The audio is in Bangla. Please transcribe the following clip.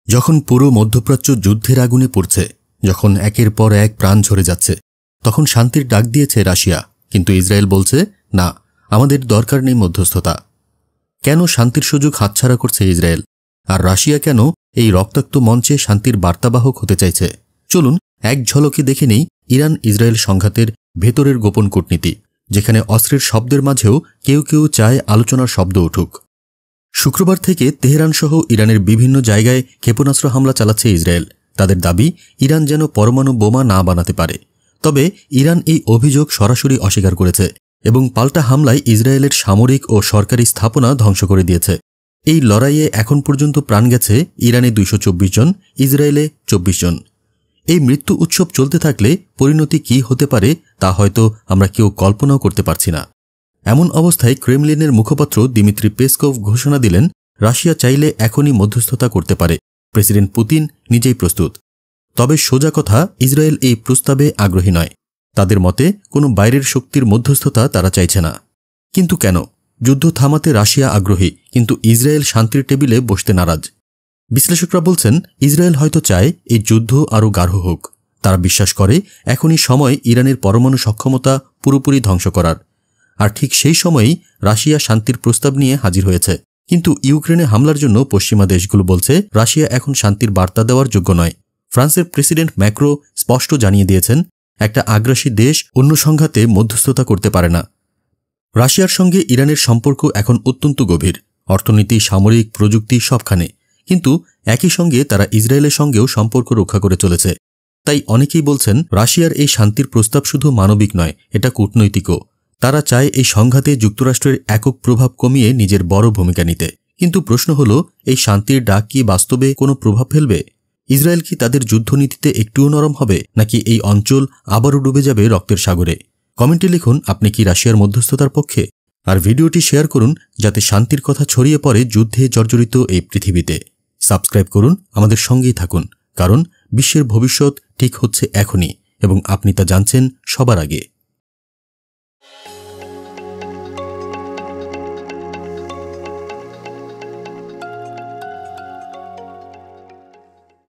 যখন পুরো মধ্যপ্রাচ্য যুদ্ধের আগুনে পড়ছে, যখন একের পর এক প্রাণ ঝরে যাচ্ছে, তখন শান্তির ডাক দিয়েছে রাশিয়া। কিন্তু ইসরায়েল বলছে, না, আমাদের দরকার নেই মধ্যস্থতা। কেন শান্তির সুযোগ হাতছাড়া করছে ইসরায়েল? আর রাশিয়া কেন এই রক্তাক্ত মঞ্চে শান্তির বার্তাবাহক হতে চাইছে? চলুন এক ঝলকে দেখে নেই ইরান ইসরায়েল সংঘাতের ভেতরের গোপন কূটনীতি, যেখানে অস্ত্রের শব্দের মাঝেও কেউ কেউ চায় আলোচনার শব্দ উঠুক। শুক্রবার থেকে তেহরান সহ ইরানের বিভিন্ন জায়গায় ক্ষেপণাস্ত্র হামলা চালাচ্ছে ইসরায়েল। তাদের দাবি, ইরান যেন পরমাণু বোমা না বানাতে পারে। তবে ইরান এই অভিযোগ সরাসরি অস্বীকার করেছে এবং পাল্টা হামলায় ইসরায়েলের সামরিক ও সরকারি স্থাপনা ধ্বংস করে দিয়েছে। এই লড়াইয়ে এখন পর্যন্ত প্রাণ গেছে ইরানে 224 জন, ইসরায়েলে 24 জন। এই মৃত্যু উৎসব চলতে থাকলে পরিণতি কী হতে পারে তা হয়তো আমরা কেউ কল্পনাও করতে পারছি না। এমন অবস্থায় ক্রেমলিনের মুখপাত্র দিমিত্রি পেসকভ ঘোষণা দিলেন, রাশিয়া চাইলে এখনই মধ্যস্থতা করতে পারে, প্রেসিডেন্ট পুতিন নিজেই প্রস্তুত। তবে সোজা কথা, ইসরায়েল এই প্রস্তাবে আগ্রহী নয়। তাদের মতে কোনো বাইরের শক্তির মধ্যস্থতা তারা চাইছে না। কিন্তু কেন? যুদ্ধ থামাতে রাশিয়া আগ্রহী, কিন্তু ইসরায়েল শান্তির টেবিলে বসতে নারাজ। বিশ্লেষকরা বলছেন, ইসরায়েল হয়তো চায় এই যুদ্ধ আরও গাঢ় হোক। তারা বিশ্বাস করে এখনই সময় ইরানের পরমাণু সক্ষমতা পুরোপুরি ধ্বংস করার। আর ঠিক সেই সময়েই রাশিয়া শান্তির প্রস্তাব নিয়ে হাজির হয়েছে। কিন্তু ইউক্রেনে হামলার জন্য পশ্চিমা দেশগুলো বলছে, রাশিয়া এখন শান্তির বার্তা দেওয়ার যোগ্য নয়। ফ্রান্সের প্রেসিডেন্ট ম্যাক্রো স্পষ্ট জানিয়ে দিয়েছেন, একটা আগ্রাসী দেশ অন্য সংঘাতে মধ্যস্থতা করতে পারে না। রাশিয়ার সঙ্গে ইরানের সম্পর্ক এখন অত্যন্ত গভীর, অর্থনীতি, সামরিক, প্রযুক্তি সবখানে। কিন্তু একই সঙ্গে তারা ইসরায়েলের সঙ্গেও সম্পর্ক রক্ষা করে চলেছে। তাই অনেকেই বলছেন, রাশিয়ার এই শান্তির প্রস্তাব শুধু মানবিক নয়, এটা কূটনৈতিকও। তারা চায় এই সংঘাতে যুক্তরাষ্ট্রের একক প্রভাব কমিয়ে নিজের বড় ভূমিকা নিতে। কিন্তু প্রশ্ন হল, এই শান্তির ডাক কি বাস্তবে কোনো প্রভাব ফেলবে? ইসরায়েল কি তাদের যুদ্ধনীতিতে একটুও নরম হবে, নাকি এই অঞ্চল আবারও ডুবে যাবে রক্তের সাগরে? কমেন্টে লিখুন, আপনি কি রাশিয়ার মধ্যস্থতার পক্ষে? আর ভিডিওটি শেয়ার করুন, যাতে শান্তির কথা ছড়িয়ে পড়ে যুদ্ধে জর্জরিত এই পৃথিবীতে। সাবস্ক্রাইব করুন, আমাদের সঙ্গেই থাকুন, কারণ বিশ্বের ভবিষ্যৎ ঠিক হচ্ছে এখনই, এবং আপনি তা জানছেন সবার আগে।